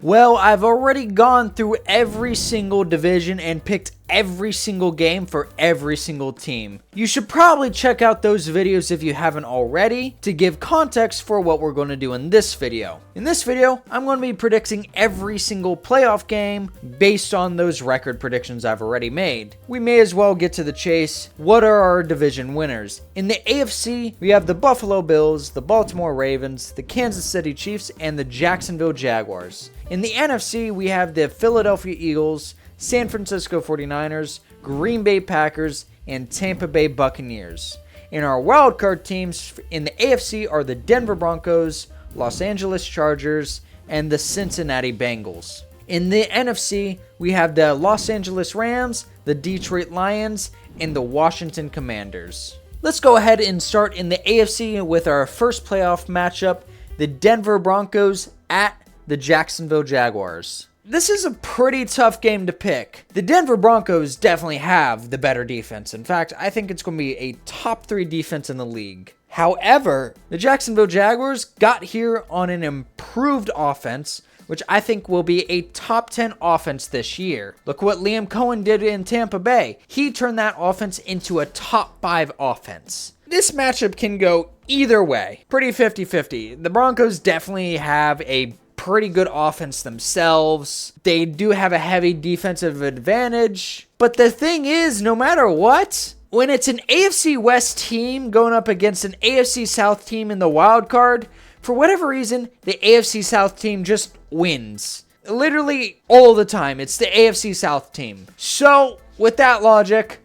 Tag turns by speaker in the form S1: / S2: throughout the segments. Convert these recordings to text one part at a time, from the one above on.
S1: Well, I've already gone through every single division and picked every single game for every single team. You should probably check out those videos if you haven't already to give context for what we're going to do in this video. In this video, I'm going to be predicting every single playoff game based on those record predictions I've already made. We may as well get to the chase. What are our division winners? In the AFC, we have the Buffalo Bills, the Baltimore Ravens, the Kansas City Chiefs, and the Jacksonville Jaguars. In the NFC, we have the Philadelphia Eagles, San Francisco 49ers, Green Bay Packers, and Tampa Bay Buccaneers. In our wildcard teams in the AFC are the Denver Broncos, Los Angeles Chargers, and the Cincinnati Bengals. In the NFC, we have the Los Angeles Rams, the Detroit Lions, and the Washington Commanders. Let's go ahead and start in the AFC with our first playoff matchup, the Denver Broncos at the Jacksonville Jaguars. This is a pretty tough game to pick. The Denver Broncos definitely have the better defense. In fact, I think it's going to be a top 3 defense in the league. However, the Jacksonville Jaguars got here on an improved offense, which I think will be a top 10 offense this year. Look what Liam Cohen did in Tampa Bay. He turned that offense into a top 5 offense. This matchup can go either way. Pretty 50-50. The Broncos definitely have a pretty good offense themselves. They do have a heavy defensive advantage. But the thing is, no matter what, when it's an AFC West team going up against an AFC South team in the wild card, for whatever reason, the AFC South team just wins. Literally all the time, it's the AFC South team. So, with that logic,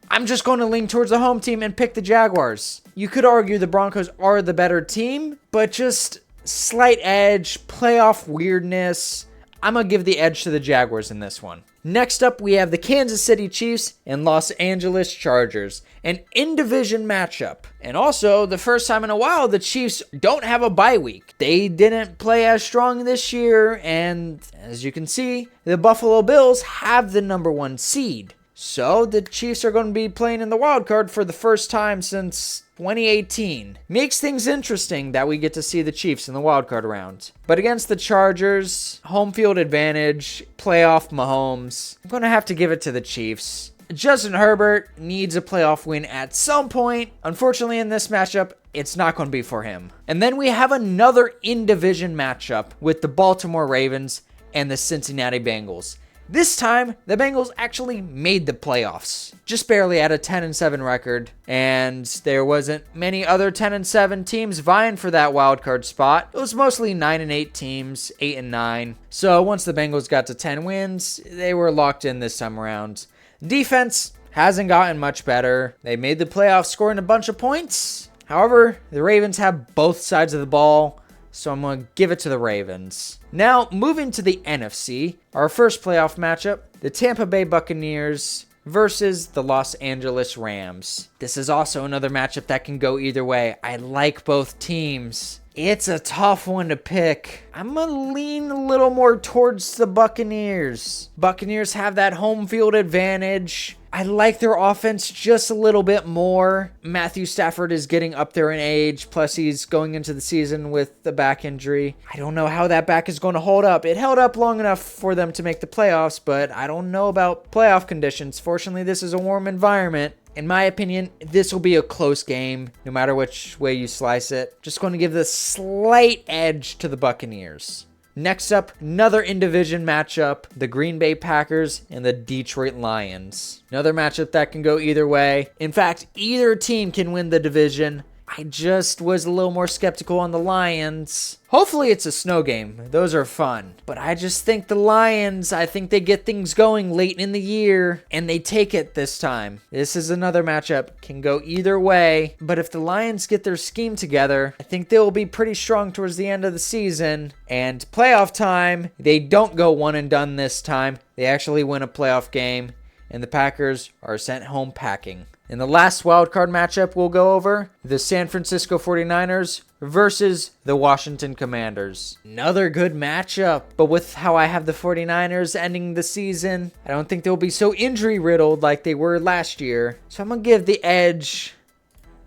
S1: I'm just going to lean towards the home team and pick the Jaguars. You could argue the Broncos are the better team, but just slight edge, playoff weirdness. I'm going to give the edge to the Jaguars in this one. Next up, we have the Kansas City Chiefs and Los Angeles Chargers, an in-division matchup. And also, the first time in a while, the Chiefs don't have a bye week. They didn't play as strong this year, and as you can see, the Buffalo Bills have the number 1 seed. So, the Chiefs are going to be playing in the wild card for the first time since 2018. Makes things interesting that we get to see the Chiefs in the wildcard round. But against the Chargers, home field advantage, playoff Mahomes, I'm going to have to give it to the Chiefs. Justin Herbert needs a playoff win at some point. Unfortunately, in this matchup, it's not going to be for him. And then we have another in-division matchup with the Baltimore Ravens and the Cincinnati Bengals. This time, the Bengals actually made the playoffs. Just barely at a 10-7 record, and there wasn't many other 10-7 teams vying for that wildcard spot. It was mostly 9-8 teams, 8-9. So once the Bengals got to 10 wins, they were locked in this time around. Defense hasn't gotten much better. They made the playoffs scoring a bunch of points. However, the Ravens have both sides of the ball, so I'm going to give it to the Ravens. Now, moving to the NFC, our first playoff matchup, the Tampa Bay Buccaneers versus the Los Angeles Rams. This is also another matchup that can go either way. I like both teams. It's a tough one to pick. I'm going to lean a little more towards the Buccaneers. Buccaneers have that home field advantage. I like their offense just a little bit more. Matthew Stafford is getting up there in age, plus he's going into the season with the back injury. I don't know how that back is going to hold up. It held up long enough for them to make the playoffs, but I don't know about playoff conditions. Fortunately, this is a warm environment. In my opinion, this will be a close game, no matter which way you slice it. Just going to give the slight edge to the Buccaneers. Next up, another in-division matchup, the Green Bay Packers and the Detroit Lions. Another matchup that can go either way. In fact, either team can win the division. I just was a little more skeptical on the Lions. Hopefully it's a snow game. Those are fun. But I just think the Lions, I think they get things going late in the year, and they take it this time. This is another matchup. Can go either way. But if the Lions get their scheme together, I think they will be pretty strong towards the end of the season. And playoff time, they don't go one and done this time. They actually win a playoff game, and the Packers are sent home packing. In the last wildcard matchup we'll go over, the San Francisco 49ers versus the Washington Commanders. Another good matchup, but with how I have the 49ers ending the season, I don't think they'll be so injury-riddled like they were last year. So I'm going to give the edge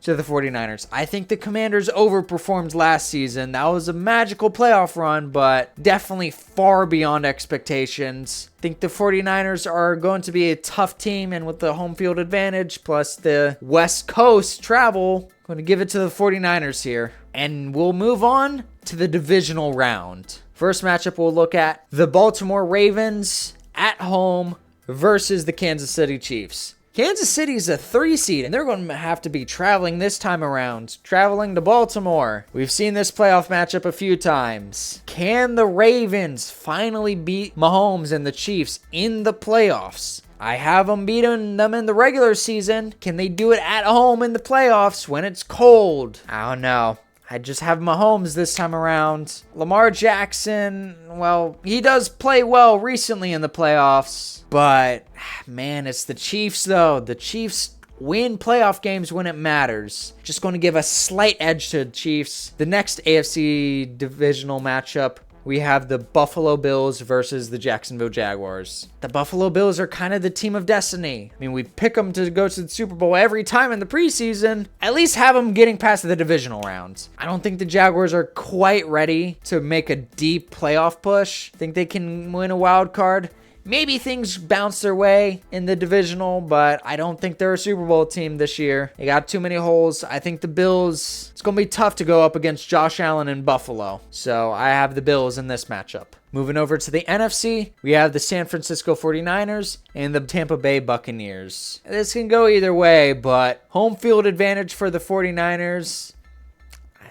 S1: to the 49ers. I think the Commanders overperformed last season. That was a magical playoff run, but definitely far beyond expectations. I think the 49ers are going to be a tough team, and with the home field advantage plus the West Coast travel, I'm going to give it to the 49ers here. And we'll move on to the divisional round. First matchup we'll look at the Baltimore Ravens at home versus the Kansas City Chiefs. Kansas City is a 3 seed, and they're going to have to be traveling this time around, traveling to Baltimore. We've seen this playoff matchup a few times. Can the Ravens finally beat Mahomes and the Chiefs in the playoffs? I have them beating them in the regular season. Can they do it at home in the playoffs when it's cold? I don't know. I just have Mahomes this time around. Lamar Jackson, well, he does play well recently in the playoffs. But, man, it's the Chiefs, though. The Chiefs win playoff games when it matters. Just going to give a slight edge to the Chiefs. The next AFC divisional matchup, we have the Buffalo Bills versus the Jacksonville Jaguars. The Buffalo Bills are kind of the team of destiny. I mean, we pick them to go to the Super Bowl every time in the preseason. At least have them getting past the divisional rounds. I don't think the Jaguars are quite ready to make a deep playoff push. Think they can win a wild card. Maybe things bounce their way in the divisional, but I don't think they're a Super Bowl team this year. They got too many holes. I think the Bills, it's going to be tough to go up against Josh Allen in Buffalo. So I have the Bills in this matchup. Moving over to the NFC, we have the San Francisco 49ers and the Tampa Bay Buccaneers. This can go either way, but home field advantage for the 49ers.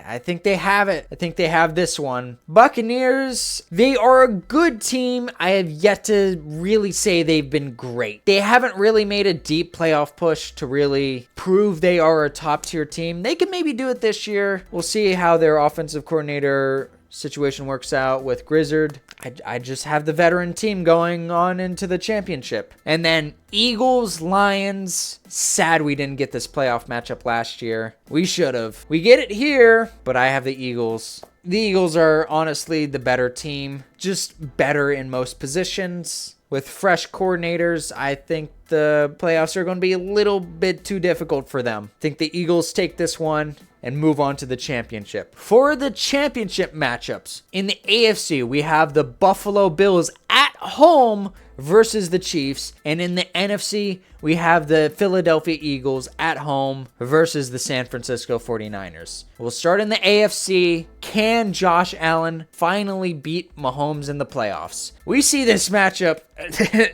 S1: I think they have it. I think they have this one. Buccaneers, they are a good team. I have yet to really say they've been great. They haven't really made a deep playoff push to really prove they are a top tier team. They can maybe do it this year. We'll see how their offensive coordinator situation works out with Grizzard. I just have the veteran team going on into the championship. And then Eagles, Lions. Sad we didn't get this playoff matchup last year. We should have. We get it here, but I have the Eagles. The Eagles are honestly the better team, just better in most positions. With fresh coordinators, I think the playoffs are going to be a little bit too difficult for them. I think the Eagles take this one and move on to the championship. For the championship matchups, in the AFC, we have the Buffalo Bills at home versus the Chiefs. And in the NFC, we have the Philadelphia Eagles at home versus the San Francisco 49ers. We'll start in the AFC. Can Josh Allen finally beat Mahomes in the playoffs? We see this matchup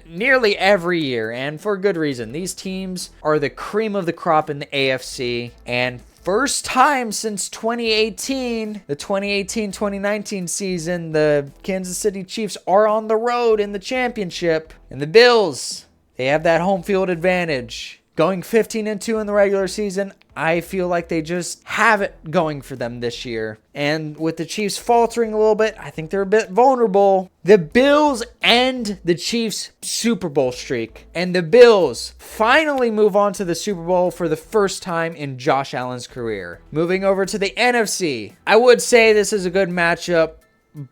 S1: nearly every year, and for good reason. These teams are the cream of the crop in the AFC, and first time since 2018, the 2018-2019 season, the Kansas City Chiefs are on the road in the championship. And the Bills, they have that home field advantage. Going 15-2 in the regular season, I feel like they just have it going for them this year. And with the Chiefs faltering a little bit, I think they're a bit vulnerable. The Bills end the Chiefs' Super Bowl streak. And the Bills finally move on to the Super Bowl for the first time in Josh Allen's career. Moving over to the NFC. I would say this is a good matchup,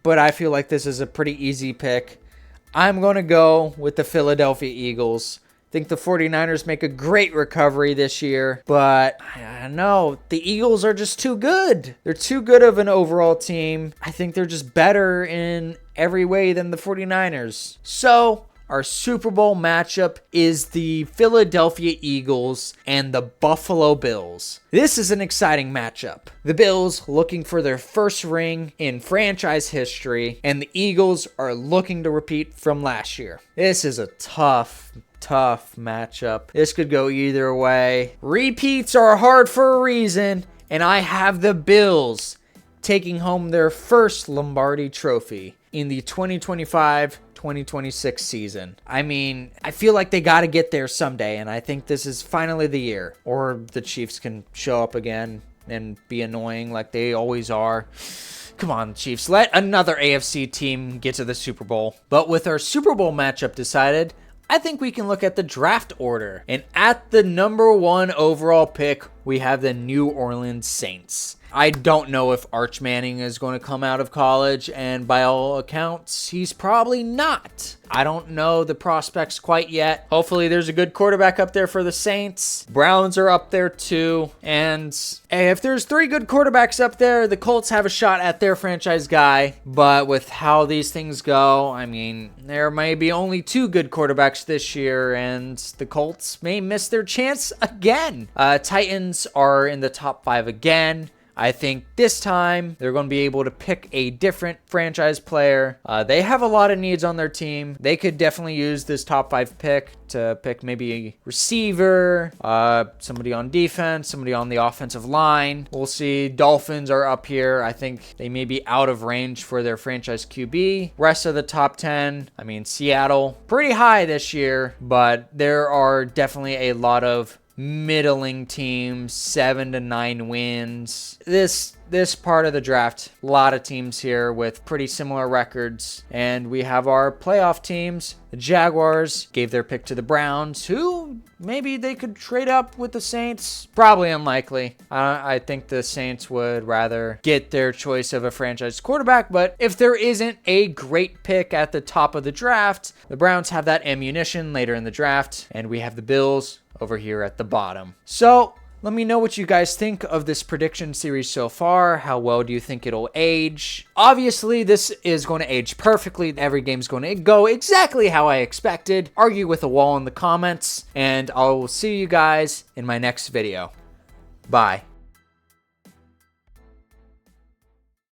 S1: but I feel like this is a pretty easy pick. I'm going to go with the Philadelphia Eagles. I think the 49ers make a great recovery this year, but I don't know. The Eagles are just too good. They're too good of an overall team. I think they're just better in every way than the 49ers. So our Super Bowl matchup is the Philadelphia Eagles and the Buffalo Bills. This is an exciting matchup. The Bills looking for their first ring in franchise history, and the Eagles are looking to repeat from last year. This is a tough matchup. This could go either way. Repeats are hard for a reason, and I have the Bills taking home their first Lombardi trophy in the 2025-2026 season. I mean, I feel like they got to get there someday, and I think this is finally the year. Or the Chiefs can show up again and be annoying like they always are. Come on, Chiefs. Let another AFC team get to the Super Bowl. But with our Super Bowl matchup decided, I think we can look at the draft order. And at the number 1 overall pick, we have the New Orleans Saints. I don't know if Arch Manning is going to come out of college, and by all accounts, he's probably not. I don't know the prospects quite yet. Hopefully there's a good quarterback up there for the Saints. Browns are up there too. And hey, if there's 3 good quarterbacks up there, the Colts have a shot at their franchise guy. But with how these things go, I mean, there may be only 2 good quarterbacks this year, and the Colts may miss their chance again. Titans are in the top 5 again. I think this time they're going to be able to pick a different franchise player. They have a lot of needs on their team. They could definitely use this top 5 pick to pick maybe a receiver, somebody on defense, somebody on the offensive line. We'll see. Dolphins are up here. I think they may be out of range for their franchise QB. Rest of the top 10, I mean, Seattle, pretty high this year, but there are definitely a lot of middling teams, 7 to 9 wins. This part of the draft, a lot of teams here with pretty similar records. And we have our playoff teams. The Jaguars gave their pick to the Browns, who maybe they could trade up with the Saints. Probably unlikely. I think the Saints would rather get their choice of a franchise quarterback. But if there isn't a great pick at the top of the draft, the Browns have that ammunition later in the draft. And we have the Bills over here at the bottom. So let me know what you guys think of this prediction series so far. How well do you think it'll age? Obviously, this is going to age perfectly. Every game's going to go exactly how I expected. Argue with a wall in the comments, and I will see you guys in my next video. Bye.